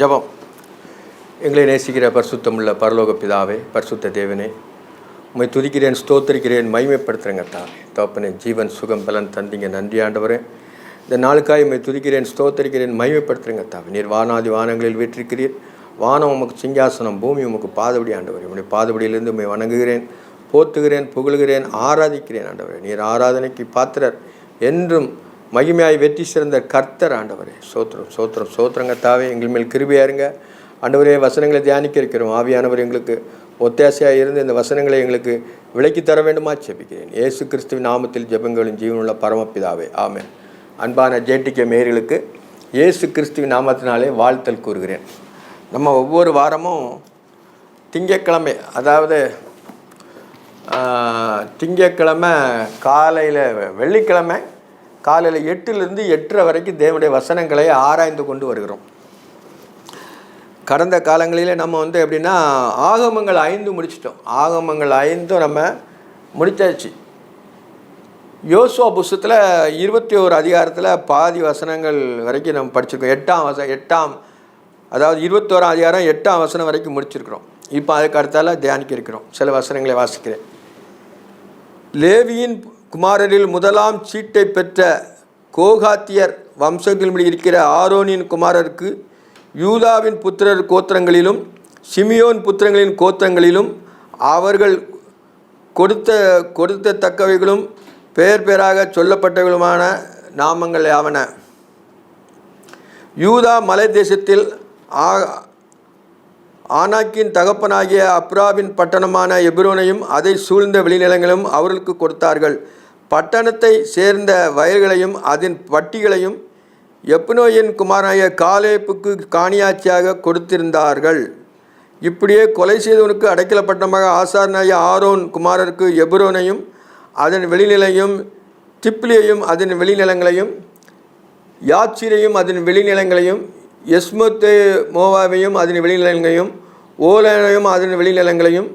ஜெபம். எங்களை நேசிக்கிற பரிசுத்தமுள்ள பரலோக பிதாவே, பரிசுத்த தேவனே, உம்மை துதிக்கிறேன், ஸ்தோத்திரிக்கிறேன், மகிமைப்படுத்துகிறேங்க தாவே. தகப்பனே, ஜீவன் சுகம் பலன் தந்தீங்க, நன்றி ஆண்டவரே. இந்த நாளுக்காய் உம்மை துதிக்கிறேன், ஸ்தோத்திரிக்கிறேன், மகிமைப்படுத்துகிறேங்க தாவே. நீர் வானாதி வானங்களில் வீற்றிருக்கிறீர். வானம் உமக்கு சிங்காசனம், பூமி உமக்கு பாதபடி ஆண்டவரே. உம்முடைய பாதபடியிலிருந்து உம்மை வணங்குகிறேன், போற்றுகிறேன், புகழுகிறேன், ஆராதிக்கிறேன் ஆண்டவரே. நீர் ஆராதனைக்கு பாத்திரர், என்றும் மகிமையாய் வெற்றி சிறந்த கர்த்தர் ஆண்டவரே. சோத்திரம் சோத்திரம் சோத்திரங்க தாவே. எங்கள் மேல் கிருபையா இருங்க ஆண்டவரே. வசனங்களை தியானிக்க இருக்கிறோம். ஆவியானவர் எங்களுக்கு ஒத்தாசையாக இருந்து இந்த வசனங்களை எங்களுக்கு விலக்கி தர வேண்டுமா ஜெபிக்கிறேன். இயேசு கிறிஸ்துவின் நாமத்தில் ஜெபங்களும் ஜீவனுள்ள பரமபிதாவே, ஆமென். அன்பான ஜேடிகே மேயர்களுக்கு இயேசு கிறிஸ்துவின் நாமத்தினாலே வாழ்த்தல் கூறுகிறேன். நம்ம ஒவ்வொரு வாரமும் திங்கட்கிழமை, அதாவது திங்கட்கிழமை காலையில், வெள்ளிக்கிழமை காலையில் 8லிருந்து 8:30 வரைக்கும் தேவனுடைய வசனங்களை ஆராய்ந்து கொண்டு வருகிறோம். கடந்த காலங்களிலே நம்ம எப்படின்னா ஆகமங்கள் 5 முடிச்சிட்டோம். ஆகமங்கள் 5 நம்ம முடித்தாச்சு. யோசுவா புஸ்தகத்தில் 21 அதிகாரத்தில் பாதி வசனங்கள் வரைக்கும் நம்ம படிச்சிருக்கோம். 8ஆம் அதாவது 21ஆம் அதிகாரம் 8ஆம் வசனம் வரைக்கும் முடிச்சிருக்கிறோம். இப்போ அதுக்கு அடுத்தால தியானிக்க இருக்கிறோம். சில வசனங்களை வாசிக்கிறேன். லேவியின் குமாரரில் முதலாம் சீட்டை பெற்ற கோகாத்தியர் வம்சங்களில் இருக்கிற ஆரோனின் குமாரருக்கு யூதாவின் புத்திரர் கோத்திரங்களிலும் சிமியோன் புத்திரங்களின் கோத்திரங்களிலும் அவர்கள் கொடுத்தத்தக்கவைகளும் பெயர் பெயராக சொல்லப்பட்டவர்களுமான நாமங்கள் யாவன. யூதா மலை தேசத்தில் ஆனாக்கின் தகப்பனாகிய அப்ராவின் பட்டணமான எபிரோனையும் அதை சூழ்ந்த வெளிநிலங்களும் அவர்களுக்கு கொடுத்தார்கள். பட்டணத்தை சேர்ந்த வயல்களையும் அதன் பட்டிகளையும் எப்னோயின் குமாரனாகிய காலேப்புக்கு காணியாட்சியாக கொடுத்திருந்தார்கள். இப்படியே கொலை செய்தவனுக்கு அடைக்கல பட்டணமாக ஆசாரனாகிய ஆரோன் குமாரருக்கு எபிரோனையும் அதன் வெளிநிலையும், திப்லியையும் அதன் வெளிநிலங்களையும், யாச்சிரையும் அதன் வெளிநிலங்களையும், எஸ்மொத்தே மோவாவையும் அதன் வெளிநிலங்களையும், ஓலனையும் அதன் வெளிநிலங்களையும்,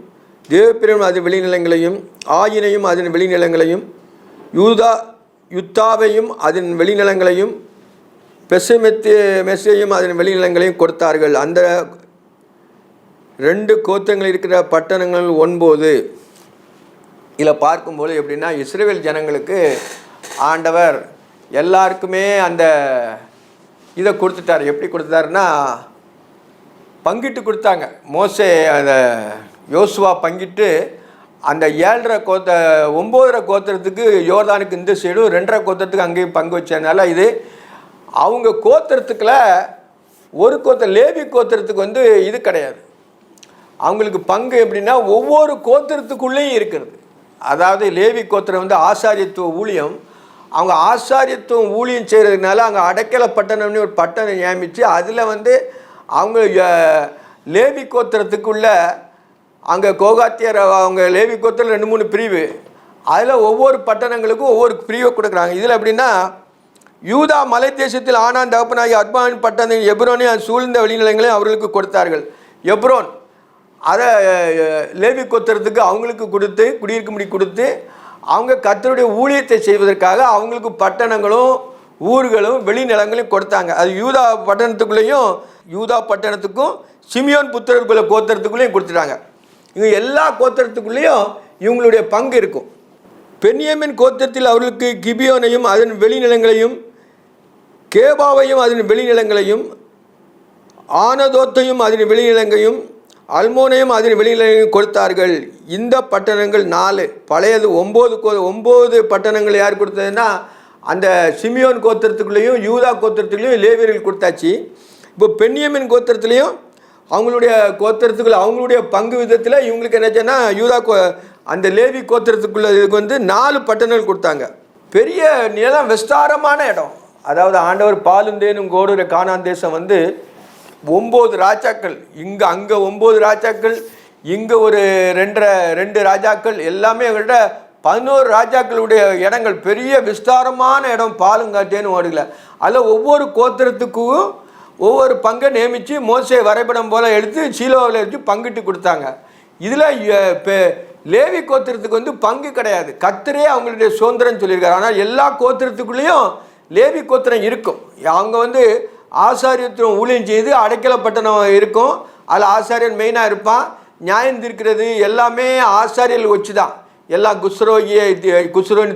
தேவப்பிரம் அதன் வெளிநிலங்களையும், ஆயினையும் அதன் வெளிநிலங்களையும், யுத்தாவையும் அதன் வெளிநிலங்களையும், மெசையும் அதன் வெளிநிலங்களையும் கொடுத்தார்கள். அந்த 2 கோத்திரங்கள் இருக்கிற பட்டணங்கள் 9. இதில் பார்க்கும்போது எப்படின்னா, இஸ்ரவேல் ஜனங்களுக்கு ஆண்டவர் எல்லாருக்குமே அந்த இதை கொடுத்துட்டார். எப்படி கொடுத்தாருன்னா, பங்கிட்டு கொடுத்தாங்க. மோசே அந்த யோசுவா பங்கிட்டு அந்த 7.5 9.5 கோத்திரத்துக்கு யோர்தானுக்கு இந்த சைடும் 2.5 கோத்திரத்துக்கு அங்கேயும் பங்கு வச்சதுனால இது அவங்க கோத்திரத்துக்குள்ள ஒரு கோத்திரம், லேவி கோத்திரத்துக்கு இது கிடையாது. அவங்களுக்கு பங்கு எப்படின்னா ஒவ்வொரு கோத்திரத்துக்குள்ளேயும் இருக்கிறது. அதாவது லேவி கோத்திரம் ஆசாரியத்துவ ஊழியம், அவங்க ஆசாரியத்துவம் ஊழியம் செய்கிறதுனால அங்கே அடைக்கல பட்டணம்னு ஒரு பட்டணம் நியமித்து அதில் அவங்க லேவி கோத்திரத்துக்குள்ள அங்கே கோகாத்தியர் அவங்க லேவி கோத்திரம் 2-3 பிரிவு, அதில் ஒவ்வொரு பட்டணங்களுக்கும் ஒவ்வொரு பிரிவை கொடுக்குறாங்க. இதில் எப்படின்னா, யூதா மலை தேசத்தில் ஆனான் தகப்பனாகி அர்பாவின் பட்டணம் எப்ரோனை சூழ்ந்த வெளிநிலங்களையும் அவர்களுக்கு கொடுத்தார்கள். எப்ரோன் அதை லேவி கோத்திரத்துக்கு அவங்களுக்கு கொடுத்து குடியிருக்கும்படி கொடுத்து அவங்க கர்த்தருடைய ஊழியத்தை செய்வதற்காக அவங்களுக்கு பட்டணங்களும் ஊர்களும் வெளிநிலங்களையும் கொடுத்தாங்க. அது யூதா பட்டணத்துக்கும் சிமியோன் புத்திரர்குள்ள கோத்திரத்துக்குள்ளேயும் கொடுத்துட்டாங்க. இவங்க எல்லா கோத்திரத்துக்குள்ளேயும் இவங்களுடைய பங்கு இருக்கும். பென்யமின் கோத்திரத்தில் அவர்களுக்கு கிபியோனையும் அதன் வெளிநிலங்களையும், கேபாவையும் அதன் வெளிநிலங்களையும், ஆனதோத்தையும் அதன் வெளிநிலங்களையும், அல்மோனையும் அதன் வெளிநிலங்களையும் கொடுத்தார்கள். இந்த பட்டணங்கள் 4. பழையது 9 பட்டணங்கள் யார் கொடுத்ததுன்னா, அந்த சிமியோன் கோத்திரத்துக்குள்ளேயும் யூதா கோத்திரத்துக்குள்ளேயும் லேவியர்கள் கொடுத்தாச்சு. இப்போ பென்யமின் கோத்திரத்துலேயும் அவங்களுடைய கோத்திரத்துக்குள்ள அவங்களுடைய பங்கு விதத்தில் இவங்களுக்கு என்னச்சுன்னா அந்த லேவி கோத்திரத்துக்குள்ள இதுக்கு 4 பட்டணங்கள் கொடுத்தாங்க. பெரிய நிலம், விஸ்தாரமான இடம். அதாவது ஆண்டவர் பாலும் தேனும் கோடுற கானான் தேசம் 9 ராஜாக்கள், அங்கே 9 ராஜாக்கள், இங்கே ஒரு 2 ராஜாக்கள், எல்லாமே விட 11 ராஜாக்களுடைய இடங்கள். பெரிய விஸ்தாரமான இடம், பாலுங்காட்டேன்னு ஓடுகல. அதில் ஒவ்வொரு கோத்திரத்துக்கும் ஒவ்வொரு பங்கை நியமித்து மோசே வரைபடம் போல் எடுத்து சீலோவில் வச்சு பங்கிட்டு கொடுத்தாங்க. இதில் லேவி கோத்திரத்துக்கு பங்கு கிடையாது. கர்த்தரே அவங்களுடைய சுதந்திரம் சொல்லியிருக்காரு. ஆனால் எல்லா கோத்திரத்துக்குள்ளேயும் லேவி கோத்திரம் இருக்கும். அவங்க ஆசாரியத்துவம் ஊழியம் செய்து அடைக்கலப்பட்டணம் இருக்கும். அதில் ஆசாரியன் மெயினாக இருப்பான். நியாயம் தீர்க்கிறது எல்லாமே ஆசாரியர்கள் வச்சு தான். எல்லாம் குஷ்ரோகியை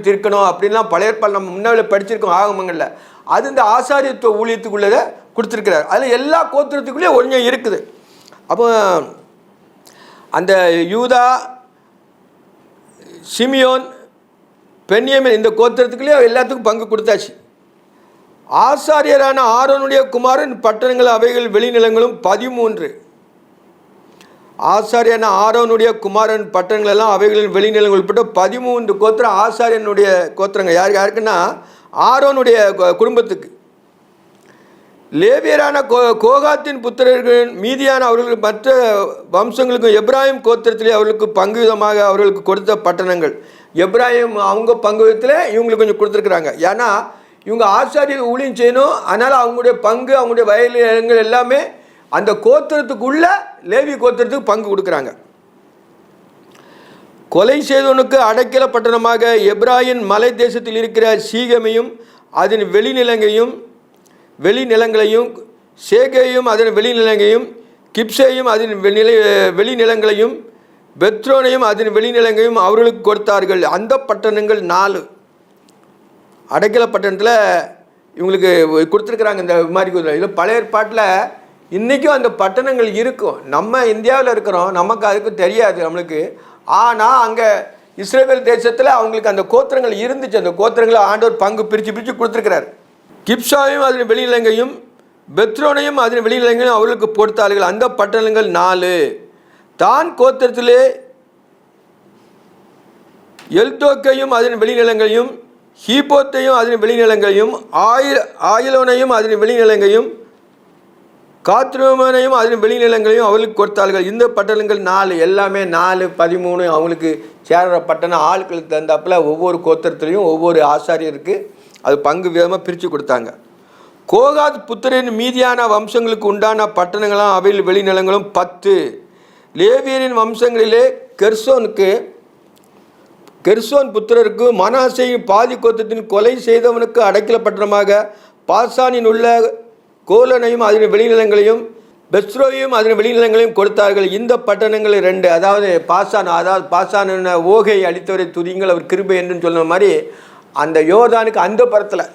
தீர்க்கணும் அப்படின்லாம் பழைய நம்ம முன்னாடி படிச்சிருக்கோம் ஆகமங்களில். அது இந்த ஆசாரியத்துவ ஊழியத்துக்குள்ளதை கொடுத்துருக்கிறார். அதில் எல்லா கோத்திரத்துக்குள்ளேயும் ஒழுங்காக இருக்குது. அப்போ அந்த யூதா, சிமியோன், பென்யமீன் இந்த கோத்திரத்துக்குள்ளேயே எல்லாத்துக்கும் பங்கு கொடுத்தாச்சு. ஆசாரியரான ஆரோனுடைய குமாரன் பட்டணங்கள் அவைகள் வெளிநிலங்களும் 13. ஆசாரியன ஆரோனுடைய குமாரன் பட்டணங்கள் எல்லாம் அவைகளின் வெளிநிலங்கள் உட்பட்ட 13 கோத்திரம் ஆசாரியனுடைய கோத்திரங்கள். யாருக்குன்னா ஆரோனுடைய குடும்பத்துக்கு. லேவியரான கோகாத்தின் புத்திரர்கள் மீதியான அவர்களுக்கு மற்ற வம்சங்களுக்கும் எப்ராஹிம் கோத்திரத்திலே அவர்களுக்கு பங்கு விதமாக அவர்களுக்கு கொடுத்த பட்டணங்கள். எப்ராஹிம் அவங்க பங்கு விதத்தில் இவங்களுக்கு கொஞ்சம் கொடுத்துருக்குறாங்க. ஏன்னா இவங்க ஆசாரியர் ஊழியம் செய்யணும். அதனால் அவங்களுடைய பங்கு, அவங்களுடைய வயல் எல்லாமே அந்த கோத்திரத்துக்குள்ள லேவி கோத்திரத்துக்கு பங்கு கொடுக்குறாங்க. கொலை செய்தவனுக்கு அடைக்கல பட்டணமாக எப்ராஹிம் மலை தேசத்தில் இருக்கிற சீகமையும் அதன் வெளிநிலங்களையும் சேகையும் அதன் வெளிநிலங்களையும் கிப்சேயும் அதன் வெளிநிலங்களையும் பெத்ரோனையும் அதன் வெளிநிலங்களையும் அவர்களுக்கு கொடுத்தார்கள். அந்த பட்டணங்கள் 4 அடைக்கல பட்டணத்தில் இவங்களுக்கு கொடுத்துருக்குறாங்க. இந்த மாதிரி இதில் பழைய ஏற்பாட்டில் இன்றைக்கும் அந்த பட்டணங்கள் இருக்கும். நம்ம இந்தியாவில் இருக்கிறோம், நமக்கு அதுக்கு தெரியாது நம்மளுக்கு. ஆனால் அங்கே இஸ்ரவேல் தேசத்தில் அவங்களுக்கு அந்த கோத்திரங்கள் இருந்துச்சு. அந்த கோத்திரங்களை ஆண்டவர் பங்கு பிரித்து கொடுத்துருக்கிறார். கிப்சாவையும் அதன் வெளிநிலங்கையும் பெத்ரோனையும் அதன் வெளிநிலங்களையும் அவர்களுக்கு கொடுத்தார்கள். அந்த பட்டணங்கள் 4. தான் கோத்திரத்திலே எல்தோக்கையும் அதன் வெளிநிலங்களையும் ஹீபோத்தையும் அதன் வெளிநிலங்களையும் ஆயிலோனையும் அதன் வெளிநிலங்களையும் காத்ரூமனையும் அதன் வெளிநிலங்களையும் அவர்களுக்கு கொடுத்தார்கள். இந்த பட்டணங்கள் 4 எல்லாமே 4, 13 அவங்களுக்கு சேர பட்டணம். ஆட்களுக்கு தந்தாப்பில் ஒவ்வொரு கோத்திரத்துலேயும் ஒவ்வொரு ஆசாரியருக்கு அது பங்கு விதமாக பிரித்து கொடுத்தாங்க. கோகாத் புத்திரின் மீதியான வம்சங்களுக்கு உண்டான பட்டணங்களும் அவையில் வெளிநிலங்களும் 10. லேவியரின் வம்சங்களிலே கெர்சோன் புத்திரருக்கு மனாசேயின் பாதி கோத்திரத்தின் கொலை செய்தவனுக்கு அடைக்கல பட்டணமாக பாசானின் உள்ள கோலனையும் அதன் வெளிநிலங்களையும் பெஸ்ரோவையும் அதன் வெளிநிலங்களையும் கொடுத்தார்கள். இந்த பட்டணங்கள் 2. அதாவது பாசான் ஓகை அளித்தவரை துதிங்கள் அவர் கிருபை என்று சொன்ன மாதிரி அந்த யோர்தானுக்கு அந்த பரத்தில்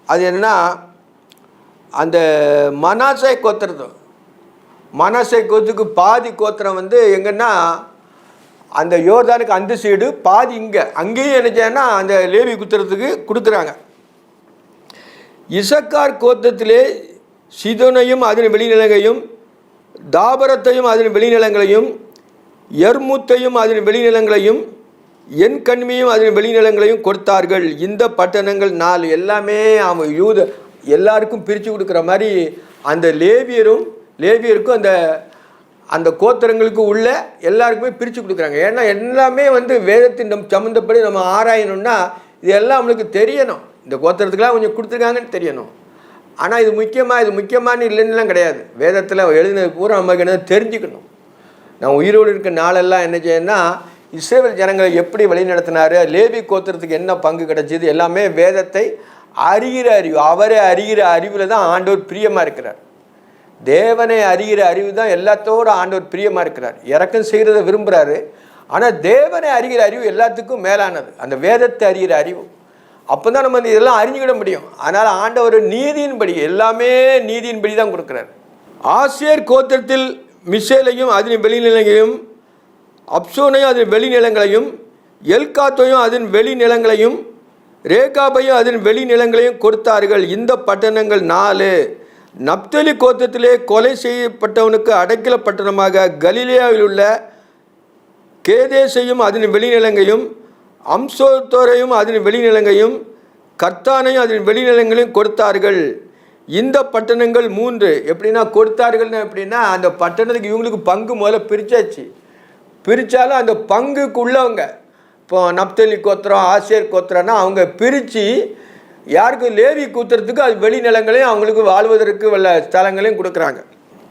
அது என்னன்னா அந்த மனாசே கோத்திரத்துக்கு பாதி கோத்திரம் எங்கன்னா அந்த யோர்தானுக்கு அந்த சைடு பாதி இங்கே. அங்கேயும் என்ன செய்யனா அந்த லேவி குத்திரத்துக்கு கொடுக்குறாங்க. இசக்கார் கோத்திரத்திலே சிதோனையும் அதன் வெளிநிலங்களையும் தாபரத்தையும் அதன் வெளிநிலங்களையும் எர்முத்தையும் அதன் வெளிநிலங்களையும் என் கண்மையும் அதன் வெளிநிலங்களையும் கொடுத்தார்கள். இந்த பட்டணங்கள் 4 எல்லாமே அவன் யூத எல்லாருக்கும் பிரித்து கொடுக்குற மாதிரி அந்த லேவியருக்கும் அந்த கோத்திரங்களுக்கு உள்ள எல்லாருக்குமே பிரித்து கொடுக்குறாங்க. ஏன்னா எல்லாமே வேதத்தின் சம்மந்தப்படி நம்ம ஆராயணும்னா இது எல்லாம் நம்மளுக்கு தெரியணும். இந்த கோத்திரத்துக்கெல்லாம் கொஞ்சம் கொடுத்துருக்காங்கன்னு தெரியணும். ஆனால் இது முக்கியமான இல்லைன்னுலாம் கிடையாது. வேதத்தில் எழுதினது பூரா நமக்கு என்ன தெரிஞ்சுக்கணும். நான் உயிரோடு இருக்க நாளெல்லாம் என்ன செய்யணும்னா இஸ்ரவேல் ஜனங்களை எப்படி வழிநடத்தினார், லேவி கோத்திரத்துக்கு என்ன பங்கு கிடைச்சிது, எல்லாமே வேதத்தை அறிகிற அறிவு, அவரை அறிகிற அறிவில் தான் ஆண்டவர் பிரியமாக இருக்கிறார். தேவனை அறிகிற அறிவு தான் எல்லாத்தோட ஆண்டவர் பிரியமாக இருக்கிறார். இறக்கம் செய்கிறத விரும்புகிறாரு. ஆனால் தேவனை அறிகிற அறிவு எல்லாத்துக்கும் மேலானது, அந்த வேதத்தை அறிகிற அறிவு. அப்போ தான் நம்ம இதெல்லாம் அறிஞ்சுக்கிட முடியும். அதனால் ஆண்டவர் நீதியின்படி எல்லாமே நீதியின்படி தான் கொடுக்குறார். ஆசேர் கோத்திரத்தில் மிஷேலையும் அதன் வெளிநிலங்களையும் அப்சோனையும் அதன் வெளிநிலங்களையும் எல்காத்தையும் அதன் வெளிநிலங்களையும் ரேகாபையும் அதன் வெளிநிலங்களையும் கொடுத்தார்கள். இந்த பட்டணங்கள் 4. நப்தலி கோத்திரத்திலே கொலை செய்யப்பட்டவனுக்கு அடைக்கல பட்டணமாக கலிலேயாவில் உள்ள கேதேசையும் அதன் வெளிநிலங்கையும் அம்சோத்தோரையும் அதன் வெளிநிலங்கையும் கர்த்தானையும் அதன் வெளிநிலங்களையும் கொடுத்தார்கள். இந்த பட்டணங்கள் 3. எப்படின்னா கொடுத்தார்கள்னு எப்படின்னா அந்த பட்டணத்துக்கு இவங்களுக்கு பங்கு முதல்ல பிரித்தாலும் அந்த பங்குக்கு உள்ளவங்க இப்போ நப்தலி கோத்திரம் ஆசேர் கோத்திரம்னா அவங்க பிரித்து யாருக்கு லேவி கூத்திரத்துக்கு அது வெளிநிலங்களையும் அவங்களுக்கு வாழ்வதற்கு உள்ள ஸ்தலங்களையும் கொடுக்குறாங்க.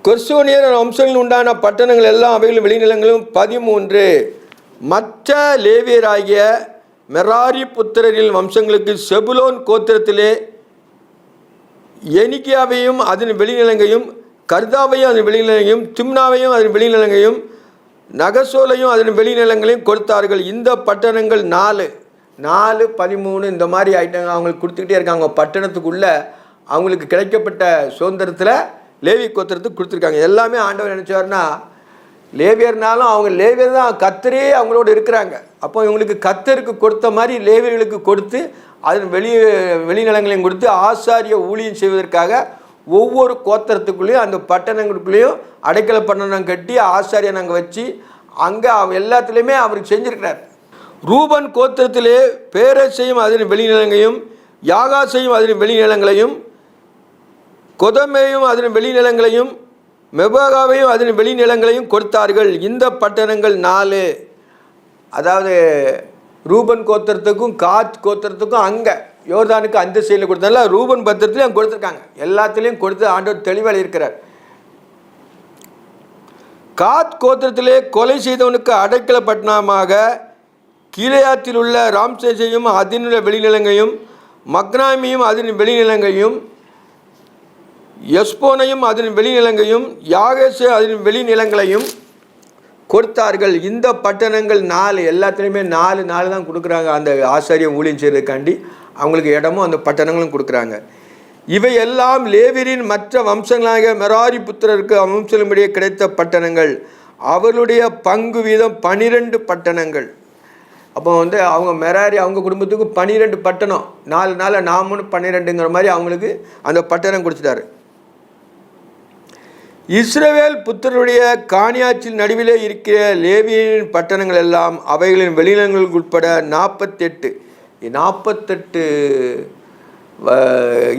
கெர்சோனியர் வம்சங்கள் உண்டான பட்டணங்கள் எல்லாம் அவைகளும் வெளிநிலங்களும் 13. மற்ற லேவியராகிய மெராரி புத்திரரின் வம்சங்களுக்கு செபுலோன் கோத்திரத்திலே எனிக்கியாவையும் அதன் வெளிநிலங்கையும், கர்தாவையும் அதன் வெளிநிலங்கையும், திம்னாவையும் அதன் வெளிநிலங்கையும், நகசோலையும் அதன் வெளிநிலங்களையும் கொடுத்தார்கள். இந்த பட்டணங்கள் 4, இந்த மாதிரி ஐட்டங்கள் அவங்களுக்கு கொடுத்துக்கிட்டே இருக்காங்க. பட்டணத்துக்குள்ளே அவங்களுக்கு கிடைக்கப்பட்ட சுதந்திரத்தில் லேவி கோத்திரத்துக்கு கொடுத்துருக்காங்க. எல்லாமே ஆண்டவர் நினச்சாருன்னா, லேவியர்னாலும் அவங்க லேவியர் தான், கர்த்தரே அவங்களோட இருக்கிறாங்க. அப்போ இவங்களுக்கு கர்த்தருக்கு கொடுத்த மாதிரி லேவியர்களுக்கு கொடுத்து அதன் வெளிநிலங்களையும் கொடுத்து ஆசாரிய ஊழியம் செய்வதற்காக ஒவ்வொரு கோத்திரத்துக்குள்ளேயும் அந்த பட்டணங்களுக்குள்ளேயும் அடைக்கல பட்டணம் கட்டி ஆசாரியை நாங்கள் வச்சு அங்கே எல்லாத்துலேயுமே அவருக்கு செஞ்சுருக்கிறார். ரூபன் கோத்திரத்திலே பேரேசையும் அதன் வெளிநிலங்களையும், யாகாசையும் அதன் வெளிநிலங்களையும், கொதமேயும் அதன் வெளிநிலங்களையும், மெபாகாவையும் அதன் வெளிநிலங்களையும் கொடுத்தார்கள். இந்த பட்டணங்கள் 4. அதாவது ரூபன் கோத்திரத்துக்கும் காத் கோத்திரத்துக்கும் அங்கே யோர்தானுக்கு அந்த சைடில் கொடுத்தனால ரூபன் பத்திரத்துலையும் அங்கே கொடுத்துருக்காங்க. எல்லாத்துலேயும் கொடுத்து ஆண்டவர் தெளிவாக இருக்கிறார். காத் கோத்திரத்திலே கொலை செய்தவனுக்கு அடைக்கல பட்டணமாக கீலேயாத்தில் உள்ள ராம்சேசையும் அதனுடைய வெளிநிலங்கையும், மக்னாமியும் அதன் வெளிநிலங்கையும், எஸ்போனையும் அதன் வெளிநிலங்கையும், யாகேசே அதன் வெளிநிலங்களையும் கொடுத்தார்கள். இந்த பட்டணங்கள் 4. எல்லாத்துலேயுமே 4 தான் கொடுக்குறாங்க. அந்த ஆசாரியம் ஊழியம் செய்கிறதுக்காண்டி அவங்களுக்கு இடமும் அந்த பட்டணங்களும் கொடுக்குறாங்க. இவை எல்லாம் லேவியரின் மற்ற வம்சங்களாக மெராரி புத்திரருக்கு வம்சங்களிடையே கிடைத்த பட்டணங்கள். அவர்களுடைய பங்கு வீதம் 12 பட்டணங்கள். அப்போ அவங்க மெராரி அவங்க குடும்பத்துக்கு 12 பட்டணம், 4 நாம 12ங்கிற மாதிரி அவங்களுக்கு அந்த பட்டணம் கொடுத்துட்டாரு. இஸ்ரவேல் புத்திரருடைய காணியாட்சியின் நடுவிலே இருக்கிற லேவியின் பட்டணங்கள் எல்லாம் அவைகளின் வெளிநிலங்களுக்கு உட்பட 48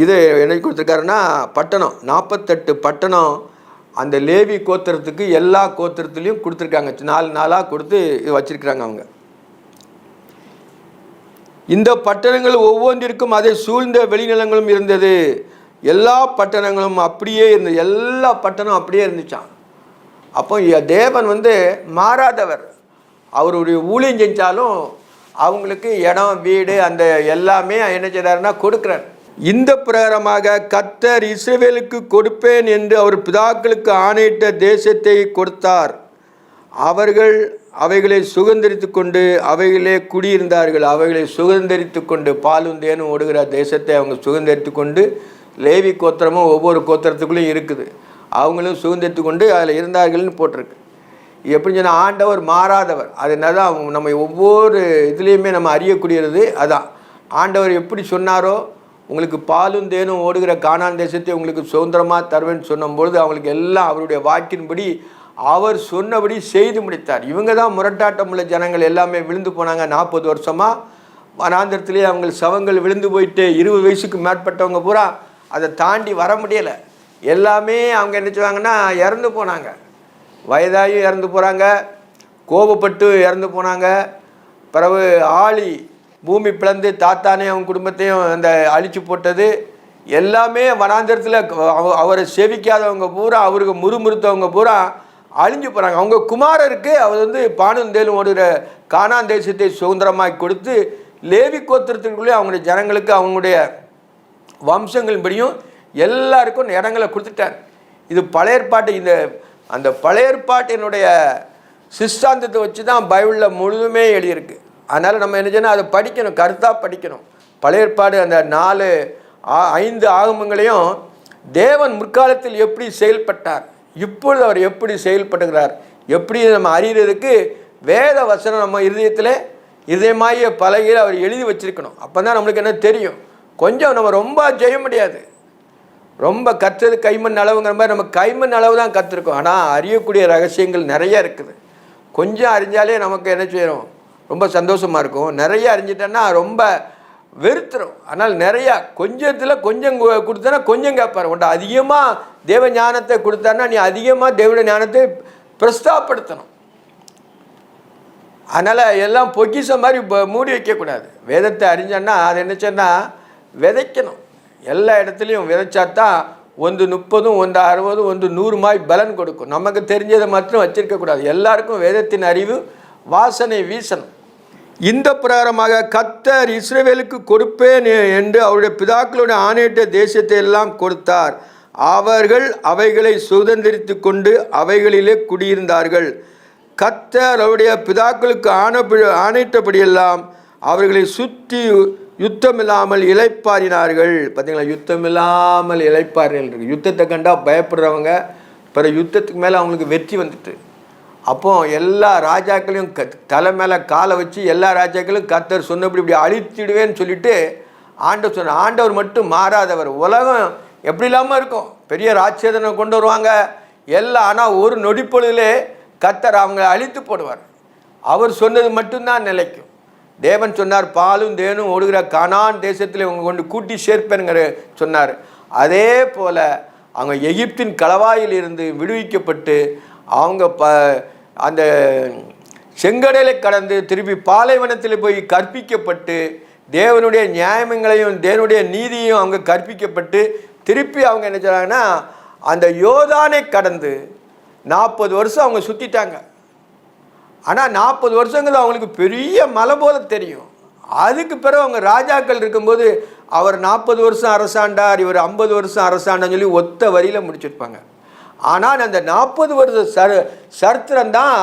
இது என்ன கொடுத்துருக்காருன்னா பட்டணம் 48 பட்டணம் அந்த லேவி கோத்திரத்துக்கு எல்லா கோத்திரத்துலேயும் கொடுத்துருக்காங்க. 4 கொடுத்து வச்சிருக்கிறாங்க அவங்க. இந்த பட்டணங்கள் ஒவ்வொன்றிற்கும் அதை சூழ்ந்த வெளிநிலங்களும் இருந்தது. எல்லா பட்டணங்களும் அப்படியே இருந்தது. எல்லா பட்டணம் அப்படியே இருந்துச்சான். அப்போ தேவன் மாறாதவர். அவருடைய ஊழியம் செஞ்சாலும் அவங்களுக்கு இடம் வீடு அந்த எல்லாமே என்ன செய்தாருன்னா கொடுக்குறார். இந்த பிரகாரமாக கர்த்தர் இஸ்ரவேலுக்கு கொடுப்பேன் என்று அவர் பிதாக்களுக்கு ஆணையிட்ட தேசத்தை கொடுத்தார். அவர்கள் அவைகளை சுதந்திரித்து கொண்டு அவைகளே குடியிருந்தார்கள். அவைகளை சுதந்திரித்து கொண்டு பாலும் தேனும் ஓடுகிற தேசத்தை அவங்க சுதந்திரித்து கொண்டு, லேவி கோத்திரமும் ஒவ்வொரு கோத்திரத்துக்குள்ளேயும் இருக்குது, அவங்களும் சுதந்திரித்து கொண்டு அதில் இருந்தார்கள்னு போட்டிருக்கு. எப்படின்னு சொன்னால் ஆண்டவர் மாறாதவர். அதனால தான் நம்ம ஒவ்வொரு இதுலேயுமே நம்ம அறியக்கூடியது அதான். ஆண்டவர் எப்படி சொன்னாரோ, உங்களுக்கு பாலும் தேனும் ஓடுகிற கானான் தேசத்தை உங்களுக்கு சுதந்திரமாக தருவேன்னு சொன்னபொழுது அவங்களுக்கு எல்லாம் அவருடைய வாக்கின்படி அவர் சொன்னபடி செய்து முடித்தார். இவங்க தான் முரட்டாட்டம் உள்ள ஜனங்கள் எல்லாமே விழுந்து போனாங்க. 40 வருஷமாக வனாந்திரத்திலே அவங்க சவங்கள் விழுந்து போயிட்டு 20 வயசுக்கு மேற்பட்டவங்க பூரா அதை தாண்டி வர முடியலை. எல்லாமே அவங்க என்ன செய்வாங்கன்னா இறந்து போனாங்க. வயதாகி இறந்து போகிறாங்க, கோபப்பட்டு இறந்து போனாங்க. பிறகு ஆளி பூமி பிளந்து தாத்தானே அவங்க குடும்பத்தையும் அந்த அழிச்சு போட்டது. எல்லாமே வனாந்திரத்தில் அவரை சேவிக்காதவங்க பூரா, அவருக்கு முறுமுறுத்தவங்க பூரா அழிஞ்சு போகிறாங்க. அவங்க குமாரருக்கு அவர் பானும் தேலும் ஓடுகிற கானான் தேசத்தை சுதந்திரமாக்கி கொடுத்து லேவி கோத்திரத்திற்குள்ளே அவங்களுடைய ஜனங்களுக்கு அவங்களுடைய வம்சங்களின்படியும் எல்லாருக்கும் இடங்களை கொடுத்துட்டார். இது பழைய ஏற்பாட்டு. அந்த பழைய ஏற்பாட்டினுடைய சிஸ்டாந்தத்தை வச்சு தான் பைபிளில் முழுதுமே எழுதியிருக்கு. அதனால் நம்ம என்ன செய்யணும், அதை படிக்கணும், கருத்தாக படிக்கணும். பழைய ஏற்பாடு அந்த 5 ஆகமங்களையும் தேவன் முற்காலத்தில் எப்படி செயல்பட்டார், இப்பொழுது அவர் எப்படி செயல்படுகிறார், எப்படி நம்ம அறிகிறதுக்கு வேத வசனம் நம்ம இதயமாகிய பலகையில் அவர் எழுதி வச்சிருக்கணும். அப்போ தான் நம்மளுக்கு என்ன தெரியும். கொஞ்சம் நம்ம ரொம்ப செய்ய முடியாது, ரொம்ப கற்றது கைமண் அளவுங்கிற மாதிரி நம்ம கைமண் அளவு தான் கற்றுருக்கோம். ஆனால் அறியக்கூடிய ரகசியங்கள் நிறைய இருக்குது. கொஞ்சம் அறிஞ்சாலே நமக்கு என்ன செய்யணும், ரொம்ப சந்தோஷமாக இருக்கும். நிறைய அறிஞ்சிட்டோன்னா ரொம்ப வெறுத்துரும். ஆனால் நிறையா கொஞ்சத்தில் கொஞ்சம் கொடுத்தனா கொஞ்சம் கேட்பார். உன்ட்ட அதிகமாக தேவ ஞானத்தை கொடுத்தான்னா நீ அதிகமாக தேவனுடைய ஞானத்தை பிரஸ்தாப்படுத்தணும். அதனால் எல்லாம் பொக்கிஷம் மாதிரி மூடி வைக்கக்கூடாது. வேதத்தை அறிஞ்சோன்னா அது என்ன சொன்னால் விதைக்கணும். எல்லா இடத்துலையும் விதைச்சாதான் 1 30, 1 60, 1 100 மாய் பலன் கொடுக்கும். நமக்கு தெரிஞ்சதை மட்டும் வச்சிருக்கக்கூடாது. எல்லாருக்கும் வேதத்தின் அறிவு வாசனை வீசணும். இந்த பிரகாரமாக கர்த்தர் இஸ்ரவேலுக்கு கொடுப்பேன் என்று அவருடைய பிதாக்களுடைய ஆணையிட்ட தேசத்தை எல்லாம் கொடுத்தார். அவர்கள் அவைகளை சுதந்திரித்து கொண்டு அவைகளிலே குடியிருந்தார்கள். கர்த்தர் அவருடைய பிதாக்களுக்கு ஆணையிட்டபடியெல்லாம் அவர்களை சுற்றி யுத்தமில்லாமல் இளைப்பாறினார்கள். பார்த்தீங்களா, யுத்தமில்லாமல் இளைப்பாறினார்கள். யுத்தத்தை கண்டா பயப்படுறவங்க பிற யுத்தத்துக்கு மேலே அவங்களுக்கு வெற்றி வந்துட்டு, அப்போ எல்லா ராஜாக்களையும் தலை மேலே காலை வச்சு எல்லா ராஜாக்களும் கர்த்தர் சொன்னபடி இப்படி அழித்திடுவேன்னு சொல்லிட்டு ஆண்டவர் சொன்னார். ஆண்டவர் மட்டும் மாறாதவர். உலகம் எப்படி இல்லாமல் இருக்கும், பெரிய ராட்சதனை கொண்டு வருவாங்க எல்லாம், ஆனால் ஒரு நொடிப்பொழுதிலே கர்த்தர் அவங்களை அழித்து போடுவார். அவர் சொன்னது மட்டும்தான் நிலைக்கும். தேவன் சொன்னார், பாலும் தேனும் ஓடுகிற கானான் தேசத்தில் இவங்க கொண்டு கூட்டி சேர்ப்பேங்கிற சொன்னார். அதே போல் அவங்க எகிப்தின் களவாயில் இருந்து விடுவிக்கப்பட்டு அவங்க அந்த செங்கடலை கடந்து திருப்பி பாலைவனத்தில் போய் கற்பிக்கப்பட்டு தேவனுடைய நியாயங்களையும் தேவனுடைய நீதியையும் அவங்க கற்பிக்கப்பட்டு திருப்பி அவங்க என்ன சொல்கிறாங்கன்னா அந்த யோர்தானை கடந்து 40 வருஷம் அவங்க சுற்றிட்டாங்க. ஆனால் 40 வருஷங்கள் அவங்களுக்கு பெரிய மலை போல தெரியும். அதுக்கு பிறகு அவங்க ராஜாக்கள் இருக்கும்போது அவர் 40 வருஷம் அரசாண்டார், இவர் 50 வருஷம் அரசாண்டான்னு சொல்லி ஒத்த வரியில் முடிச்சிருப்பாங்க. ஆனால் அந்த 40 வருஷ சரித்திரம் தான்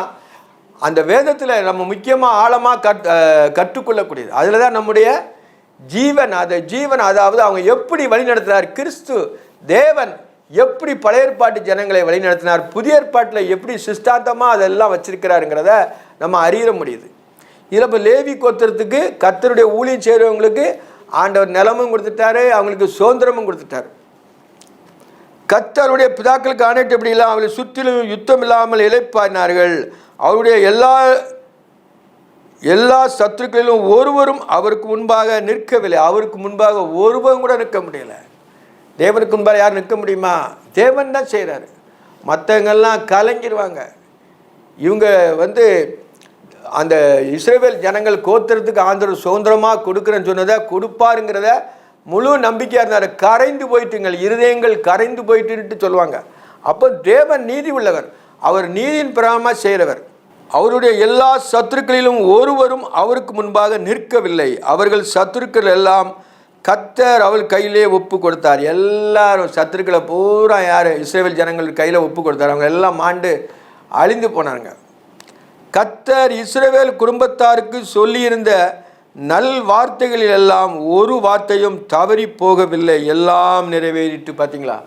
அந்த வேதத்தில் நம்ம முக்கியமாக ஆழமாக கற்றுக்கொள்ளக்கூடியது. அதில் தான் நம்முடைய ஜீவன், அதாவது அவங்க எப்படி வழி நடத்தினார், கிறிஸ்து தேவன் எப்படி பழைய ஏற்பாட்டு ஜனங்களை வழி நடத்தினார், புதிய ஏற்பாட்டில் எப்படி சிஸ்டாந்தமாக அதெல்லாம் வச்சிருக்கிறாருங்கிறத நம்ம அறிய முடியுது. இதில் இப்போ லேவி கோத்திரத்துக்கு கர்த்தருடைய ஊழியம் செய்கிறவங்களுக்கு ஆண்டவர் நிலமும் கொடுத்துட்டாரு, அவங்களுக்கு சுதந்திரமும் கொடுத்துட்டாரு. கர்த்தருடைய பிதாக்களுக்கு ஆணையிட்டு எப்படி இல்லாமல் அவளை சுற்றிலும் யுத்தம் இல்லாமல் இளைப்பாறினார்கள். அவருடைய எல்லா சத்துருக்களிலும் ஒருவரும் அவருக்கு முன்பாக நிற்கவில்லை. அவருக்கு முன்பாக ஒருவரும் கூட நிற்க முடியலை. தேவனுக்கு முன்பாக யார் நிற்க முடியுமா? தேவன் தான் செய்கிறாரு. மற்றவங்கெல்லாம் கலங்கிடுவாங்க. இவங்க அந்த இஸ்ரவேல் ஜனங்கள் கோத்திரத்துக்கு ஆண்டவர் சுதந்திரமாக கொடுக்குறேன்னு சொன்னதை கொடுப்பாருங்கிறத முழு நம்பிக்கையாக இருந்தார். கரைந்து போயிட்டுங்கள், இருதயங்கள் கரைந்து போயிட்டுன்ட்டு சொல்லுவாங்க. அப்போ தேவன் நீதி உள்ளவர், அவர் நீதியின் பிரகாரமாக செய்கிறவர். அவருடைய எல்லா சத்துருக்களிலும் ஒருவரும் அவருக்கு முன்பாக நிற்கவில்லை. அவர்கள் சத்துருக்கள் எல்லாம் கர்த்தர் அவள் கையிலே ஒப்பு கொடுத்தார். எல்லாரும் சத்துருக்களை பூரா யார் இஸ்ரவேல் ஜனங்கள் கையில் ஒப்பு கொடுத்தார். அவங்க எல்லாம் மாண்டு அழிந்து போனாங்க. கர்த்தர் இஸ்ரவேல் குடும்பத்தாருக்கு சொல்லியிருந்த நல் வார்த்தைகளில் எல்லாம் ஒரு வார்த்தையும் தவறி போகவில்லை, எல்லாம் நிறைவேறிட்டு. பார்த்தீங்களா,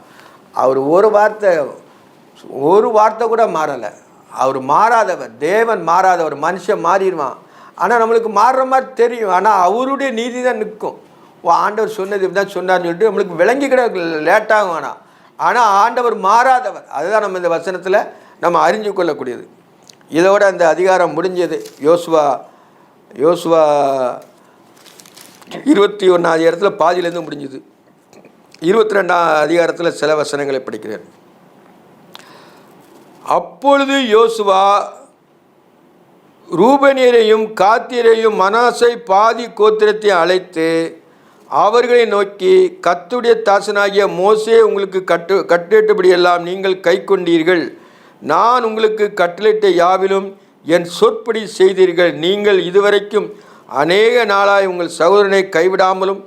அவர் ஒரு வார்த்தை கூட மாறலை. அவர் மாறாதவர், தேவன் மாறாதவர். மனுஷன் மாறிடுவான், ஆனால் நம்மளுக்கு மாறுற மாதிரி தெரியும். ஆனால் அவருடைய நீதி தான் நிற்கும். ஆண்டவர் சொன்னது இப்படி தான் சொன்னார்னு சொல்லிட்டு நம்மளுக்கு விளங்கிக்கிட லேட்டாகும். ஆனால் ஆண்டவர் மாறாதவர். அதுதான் நம்ம இந்த வசனத்தில் நம்ம அறிஞ்சு கொள்ளக்கூடியது. இதோட அந்த அதிகாரம் முடிஞ்சது. யோசுவா 21ஆம் அதிகாரத்தில் பாதியிலேருந்து முடிஞ்சுது. 22ஆம் அதிகாரத்தில் சில வசனங்களை படிக்கிறேன். அப்பொழுது யோசுவா ரூபனியரையும் காத்தியரையும் மனாசை பாதி கோத்திரத்தை அழைத்து அவர்களை நோக்கி, கர்த்தருடைய தாசனாகிய மோசே உங்களுக்கு கட்டளையிட்டபடியெல்லாம் நீங்கள் கை கொண்டீர்கள். நான் உங்களுக்கு கட்டளையிட்ட யாவிலும் என் சொற்படி செய்தீர்கள். நீங்கள் இதுவரைக்கும் அநேக நாளாய் உங்கள் சகோதரனை கைவிடாமலும்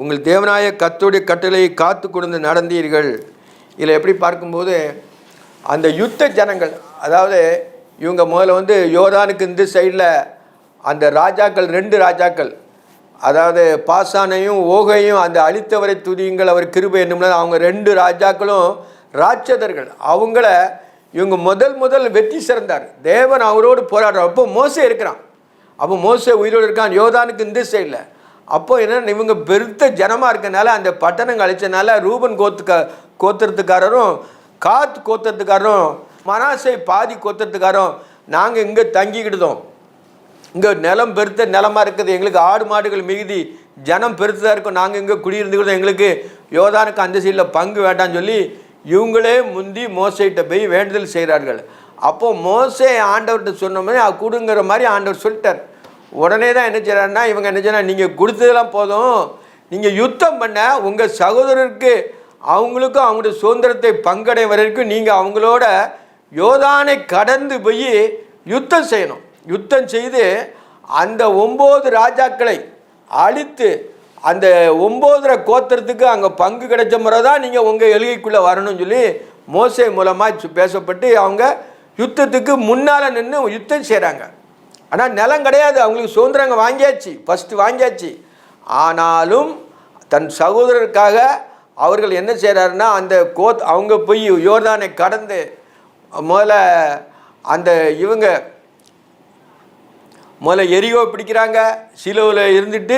உங்கள் தேவனாய கர்த்தருடைய கட்டளையை காத்து கொண்டு நடந்தீர்கள். இதில் எப்படி பார்க்கும்போது அந்த யுத்த ஜனங்கள், அதாவது இவங்க முதல்ல யோர்தானுக்கு இந்த சைடில் அந்த ராஜாக்கள் 2 ராஜாக்கள், அதாவது பாசானையும் ஓகையும் அந்த அழித்தவரை துதியுங்கள் அவர் கிருபை என்னும் அவங்க 2 ராஜாக்களும் ராட்சதர்கள். அவங்கள இவங்க முதல் வெற்றி சிறந்தார். தேவன் அவரோடு போராடுறார். அப்போ மோசே இருக்கிறான். அப்போ மோசே உயிரோடு இருக்கான் யோர்தானுக்கு இந்த சைடில். அப்போ என்னென்ன இவங்க பெருத்த ஜனமாக இருக்கனால அந்த பட்டணங்கள் அழிச்சனால ரூபன் கோத்திரத்துக்காரரும் காத் கோத்திரத்துக்காரரும் மனாசை பாதி கோத்திரத்துக்காரரும் நாங்கள் இங்கே தங்கிக்கிட்டோம், இங்கே நிலம் பெருத்த நிலமாக இருக்குது, எங்களுக்கு ஆடு மாடுகள் மிகுதி ஜனம் பெருத்ததாக இருக்கும், நாங்கள் இங்கே குடியிருந்துக்கிட்டோம், எங்களுக்கு யோர்தானுக்கு அந்த சைடில் பங்கு வேண்டான்னு சொல்லி இவங்களே முந்தி மோசைகிட்ட போய் வேண்டுதல் செய்கிறார்கள். அப்போது மோசே ஆண்டவர்கிட்ட சொன்ன மாதிரி கொடுங்கிற மாதிரி ஆண்டவர் சொல்லிட்டார். உடனே தான் என்ன செய்கிறாருன்னா, இவங்க என்ன செய்யறாங்க, நீங்கள் கொடுத்ததெல்லாம் போதும், நீங்கள் யுத்தம் பண்ண உங்கள் சகோதரருக்கு அவங்களுக்கும் அவங்களுடைய சுதந்திரத்தை பங்கடை வரைக்கும் நீங்கள் அவங்களோட யோர்தானை கடந்து போய் யுத்தம் செய்யணும். யுத்தம் செய்து அந்த 9 ராஜாக்களை அழித்து அந்த 9 கோத்திரத்துக்கு அங்கே பங்கு கிடைச்ச முறை தான் நீங்கள் உங்கள் எல்கைக்குள்ளே வரணும்னு சொல்லி மோசே மூலமாக பேசப்பட்டு அவங்க யுத்தத்துக்கு முன்னால் நின்று யுத்தம் செய்கிறாங்க. ஆனால் நிலம் கிடையாது, அவங்களுக்கு சுதந்திரங்க வாங்கியாச்சு, ஃபஸ்ட்டு வாங்கியாச்சு. ஆனாலும் தன் சகோதரருக்காக அவர்கள் என்ன செய்கிறாருன்னா அந்த அவங்க போய் யோர்தானை கடந்து முதல்ல அந்த இவங்க முதல்ல எரிகோ பிடிக்கிறாங்க. சிலுவையில் இருந்துட்டு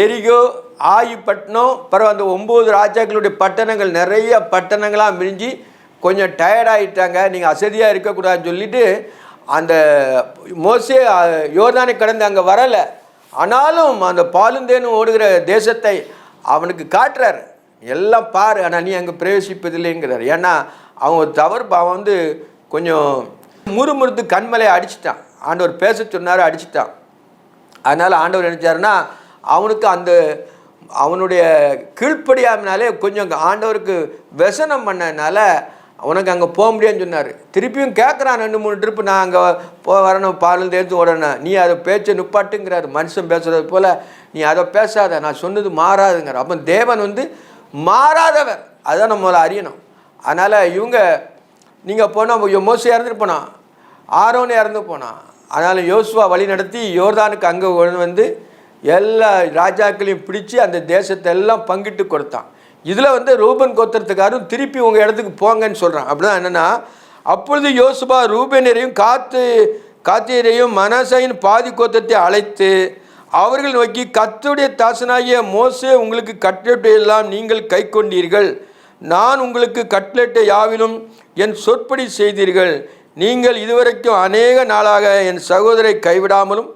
எரிகோ, ஆயிப்பட்டினம், பிறகு அந்த 9 ராஜாக்களுடைய பட்டணங்கள், நிறைய பட்டணங்களாக மிஞ்சி கொஞ்சம் டயர்டாகிட்டாங்க. நீங்கள் அசதியாக இருக்கக்கூடாதுன்னு சொல்லிவிட்டு அந்த மோசே யோர்தானை கடந்து அங்கே வரலை. ஆனாலும் அந்த பாலுந்தேனும் ஓடுகிற தேசத்தை அவனுக்கு காட்டுறாரு, எல்லாம் பாரு, ஆனால் நீ அங்கே பிரவேசிப்பதில்லைங்கிறார். ஏன்னா அவன் தவறு, அவன் வந்து கொஞ்சம் முறுமுறுத்து கண்மலையை அடிச்சிட்டான். ஆண்டவர் பேச சொன்னார், அடிச்சிட்டான். அதனால் ஆண்டவர் நினச்சாருன்னா அவனுக்கு அந்த அவனுடைய கீழ்ப்படியாமனாலே கொஞ்சம் ஆண்டவருக்கு व्यசனம் பண்ணனால உனக்கு அங்கே போக முடியாதுன்னு சொன்னார். திருப்பியும் கேட்குறான் 2-3 ட்ரிப்பு, நான் அங்கே வரணும், பாலும் தேர்த்து ஓடணும், நீ அதை பேச்சை நிப்பாட்டுங்கிறாரு. மனுஷன் பேசுகிறது போல் நீ அதை பேசாத, நான் சொன்னது மாறாதுங்கிறார். அப்போ தேவன் வந்து மாறாதவர், அதுதான் நம்மளை அறியணும். அதனால் இவங்க நீங்கள் போனால் மோசே இறந்துட்டு போனான், ஆரோன் இறந்து போனான். அதனால் யோசுவா வழி நடத்தி யோர்தானுக்கு அங்கே வந்து எல்லா ராஜாக்களையும் பிடிச்சி அந்த தேசத்தை எல்லாம் பங்கிட்டு கொடுத்தான். இதில் வந்து ரூபன் கோத்திரத்துக்காரும் திருப்பி உங்கள் இடத்துக்கு போங்கன்னு சொல்கிறான். அப்படிதான் என்னென்னா, அப்பொழுது யோசுவா ரூபேனரையும் காத்தியரையும் மனாசையின் பாதி கோத்திரத்தை அழைத்து அவர்கள் நோக்கி, கர்த்தருடைய தாசனாகிய மோசே உங்களுக்கு கட்டளை எல்லாம் நீங்கள் கை கொண்டீர்கள், நான் உங்களுக்கு கட்டளை யாவிலும் என் சொற்படி செய்தீர்கள். நீங்கள் இதுவரைக்கும் அநேக நாளாக என் சகோதரை கைவிடாமலும்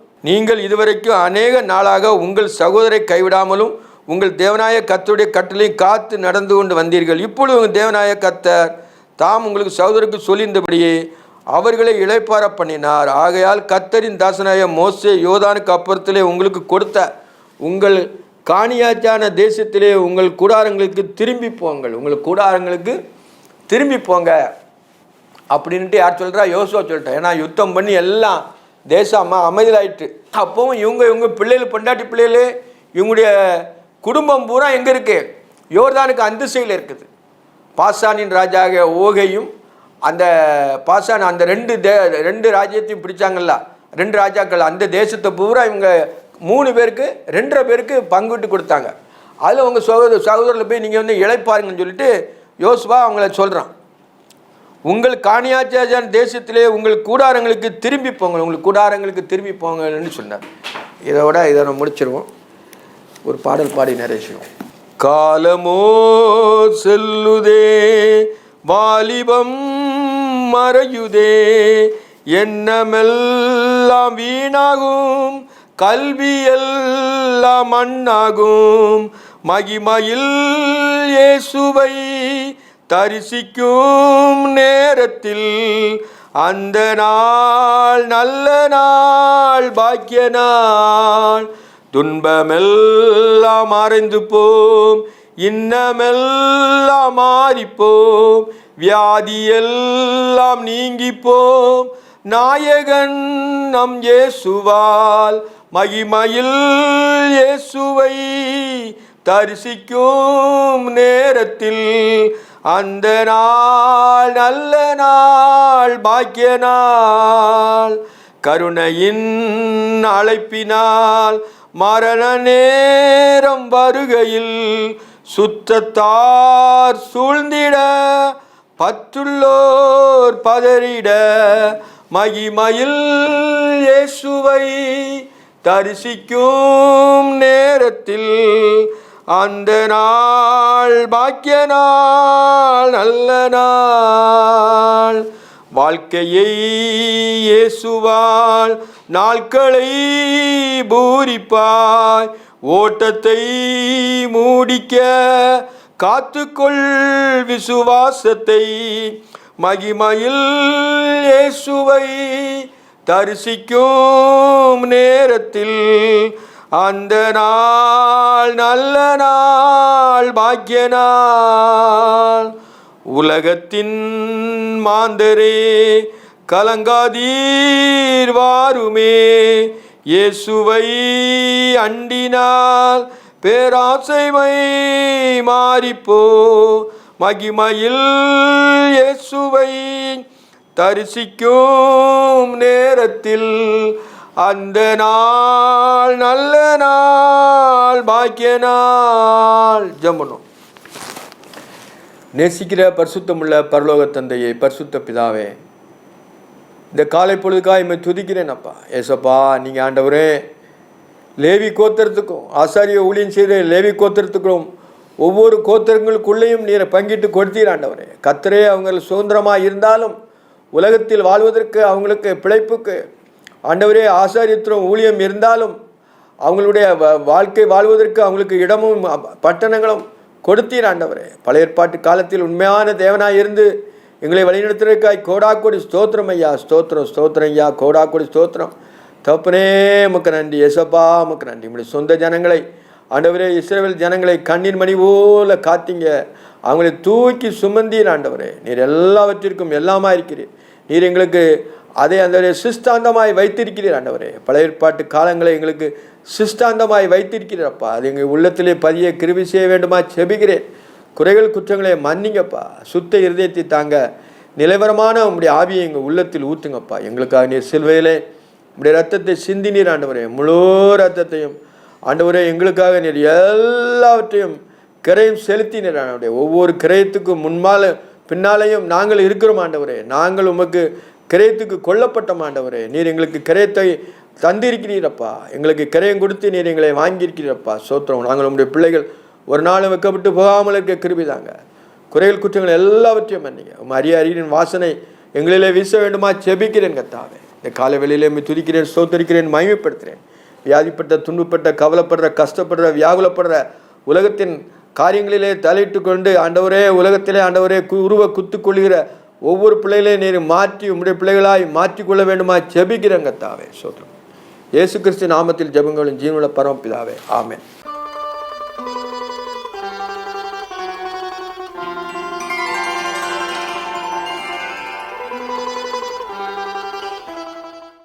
உங்கள் சகோதரை கைவிடாமலும் உங்கள் தேவனாய கர்த்தருடைய கட்டளையை காத்து நடந்து கொண்டு வந்தீர்கள். இப்பொழுது உங்கள் தேவனாய கர்த்தர் தாம் உங்களுக்கு சகோதரருக்கு சொல்லியிருந்தபடியே அவர்களை இளைப்பார பண்ணினார். ஆகையால் கர்த்தரின் தாசனாய மோசே யோர்தானுக்கு அப்புறத்திலே உங்களுக்கு கொடுத்த உங்கள் காணியாச்சான தேசத்திலே உங்கள் கூடாரங்களுக்கு திரும்பி போங்க அப்படின்ட்டு யார் சொல்கிறா? யோசுவா சொல்லிட்டேன். ஏன்னா யுத்தம் பண்ணி எல்லாம் தேசம் அமைதியாயிட்டு. அப்போவும் இவங்க பிள்ளைகள், பொண்டாட்டி பிள்ளைகள், இவங்களுடைய குடும்பம் பூரா எங்கே இருக்குது? யோர்தானுக்கு அந்த சைடில் இருக்குது. பாசானின் ராஜாக ஓகையும் அந்த பாசான் அந்த ரெண்டு ராஜ்யத்தையும் பிடிச்சாங்கல்ல, 2 ராஜாக்கள், அந்த தேசத்தை பூரா இவங்க 3 பேருக்கு 2.5 பேருக்கு பங்கிட்டு கொடுத்தாங்க. அதில் உங்கள் சகோதரர்கள் போய் நீங்கள் வந்து இளைப்பாருங்கன்னு சொல்லிட்டு யோசுவா அவங்கள சொல்கிறான். உங்கள் காணியாச்சான தேசத்திலே உங்கள் கூடாரங்களுக்கு திரும்பி போங்கன்னு சொன்னார். இதை நம்ம முடிச்சிருவோம். ஒரு பாடல் பாடி நிறைய செய்வோம். காலமோ செல்லுதே, வாலிபம் மறையுதே, எண்ணமெல்லாம் வீணாகும், கல்வியெல்லாம் மண்ணாகும், மகிமையில் இயேசுவை தரிசிக்கும் நேரத்தில் அந்த நாள் நல்ல நாள், பாக்கிய நாள். துன்பமெல்லாம் மறைந்து போம், இன்னமெல்லாம் மாறிப்போம், வியாதியெல்லாம் நீங்கிப்போம், நாயகன் நம் இயேசுவால் மகிமையில் இயேசுவை தரிசிக்கும் நேரத்தில் அந்த நாள் நல்ல நாள், பாக்கிய நாள். கருணையின் அழைப்பினால் மரண நேரம் வருகையில் சுத்தத்தார் சூழ்ந்திட, பற்றுள்ளோர் பதறிட, மகிமையில் இயேசுவை தரிசிக்கும் நேரத்தில் அந்த நாள் பாக்கிய நாள், நல்ல நாள். வாழ்க்கையை இயேசுவால் நாட்களை பூரிப்பாய், ஓட்டத்தை மூடிக்க காத்துக்கொள் விசுவாசத்தை, மகிமையில் இயேசுவை தரிசிக்கும் நேரத்தில் அந்த நாள் நல்ல நாள், பாக்கிய நாள். உலகத்தின் மாந்தரே கலங்காதீர் வாருமே, இயேசுவை அண்டினால் பேராசைமை மாறிப்போ. மகிமையில் இயேசுவை தரிசிக்கும் நேரத்தில் அந்த நாள் நல்ல நாள், பாக்கிய நாள். ஜெபம். நேசிக்கிற பரிசுத்தமுள்ள பரலோக தந்தையை, பரிசுத்த பிதாவே, இந்த காலை பொழுதுக்காக இம்மை துதிக்கிறேன் அப்பா. ஏசப்பா, நீங்கள் ஆண்டவரே லேவி கோத்திரத்துக்கும் ஆசாரிய ஊழியம் செய்த லேவி கோத்திரத்துக்கும் ஒவ்வொரு கோத்திரங்களுக்குள்ளேயும் நீரை பங்கிட்டு கொடுத்தீர் ஆண்டவரே. கர்த்தரே அவங்க சுதந்திரமாக இருந்தாலும் உலகத்தில் வாழ்வதற்கு அவங்களுக்கு பிழைப்புக்கு ஆண்டவரே ஆசாரியத்துவம் ஊழியம் இருந்தாலும் அவங்களுடைய வாழ்க்கை வாழ்வதற்கு அவங்களுக்கு இடமும் பட்டணங்களும் கொடுத்தீர் ஆண்டவரே. பழைய ஏற்பாட்டு காலத்தில் உண்மையான தேவனாக இருந்து எங்களை வழிநடத்துறதுக்காய் கோடாக்கோடி ஸ்தோத்திரம் ஐயா. ஸ்தோத்திரம் ஸ்தோத்திரம் ஐயா, கோடாக்கோடி ஸ்தோத்திரம். தகப்பனே உமக்கு நன்றி. ஏசப்பா உமக்கு நன்றி. நம்முடைய சொந்த ஜனங்களை ஆண்டவரே, இஸ்ரவேல் ஜனங்களை கண்ணீர் மணி போல காத்தீங்க, அவங்களை தூக்கி சுமந்தீர் ஆண்டவரே. நீர் எல்லாவற்றிற்கும் எல்லாமா இருக்கிறீர். நீர் எங்களுக்கு அதை அந்த சிஸ்தாந்தமாய் வைத்திருக்கிறீர் ஆண்டவரே. பழைய ஏற்பாட்டு காலங்களை எங்களுக்கு சிஸ்தாந்தமாய் வைத்திருக்கிறப்பா. அது எங்கள் உள்ளத்திலே பதிய கிருபை செய்ய வேண்டுமா செபிக்கிறேன். குறைகள் குற்றங்களை மன்னிங்கப்பா. சுத்த இருதயத்தை தாங்க, நிலைவரமான உங்களுடைய ஆவியை எங்கள் உள்ளத்தில் ஊற்றுங்கப்பா. எங்களுக்காக நீர் சிலுவையிலே உங்களுடைய ரத்தத்தை சிந்தினீர் ஆண்டவரே. முழு ரத்தத்தையும் ஆண்டவரே எங்களுக்காக நீர் எல்லாவற்றையும் கிரையும் செலுத்தினீர் ஆண்டவரே. ஒவ்வொரு கிரயத்துக்கும் முன்மால பின்னாலேயும் நாங்கள் இருக்கிறோம் ஆண்டவரே. நாங்கள் உமக்கு கிரயத்துக்கு கொல்லப்பட்ட ஆண்டவரே. நீர் எங்களுக்கு கிரயத்தை தந்திருக்கிறீரப்பா. எங்களுக்கு கிரயம் கொடுத்து நீர் எங்களை வாங்கியிருக்கிறீரப்பா. சோத்திரம். நாங்கள் உங்களுடைய பிள்ளைகள் ஒரு நாளும் வைக்கப்பட்டு போகாமல் இருக்க கிருபை தாங்க. குறைகள் குற்றங்கள் எல்லாவற்றையும் மன்னிங்க. அரியரின் வாசனை எங்களிலே வீச வேண்டுமா செபிக்கிறேன் கர்த்தாவே. இந்த காலை வெளியிலே துதிக்கிறேன், ஸ்தோத்தரிக்கிறேன், மகிமைப்படுத்துகிறேன். வியாதிப்பட்ட, துன்பப்பட்ட, கவலைப்படுற, கஷ்டப்படுற, வியாகுலப்படுற உலகத்தின் காரியங்களிலே தலையிட்டு கொண்டு ஆண்டவரே, உலகத்திலே ஆண்டவரே உருவ குத்துக்கொள்கிற ஒவ்வொரு பிள்ளைகளையும் நீர் மாற்றி உங்களுடைய பிள்ளைகளாய் மாற்றிக்கொள்ள வேண்டுமா ஜெபிக்கிறேன் கர்த்தாவே. சோத்திரம். இயேசு கிறிஸ்து நாமத்தில் ஜெபங்களும் ஜீவனுள்ள பரமபிதாவே. ஆமென்.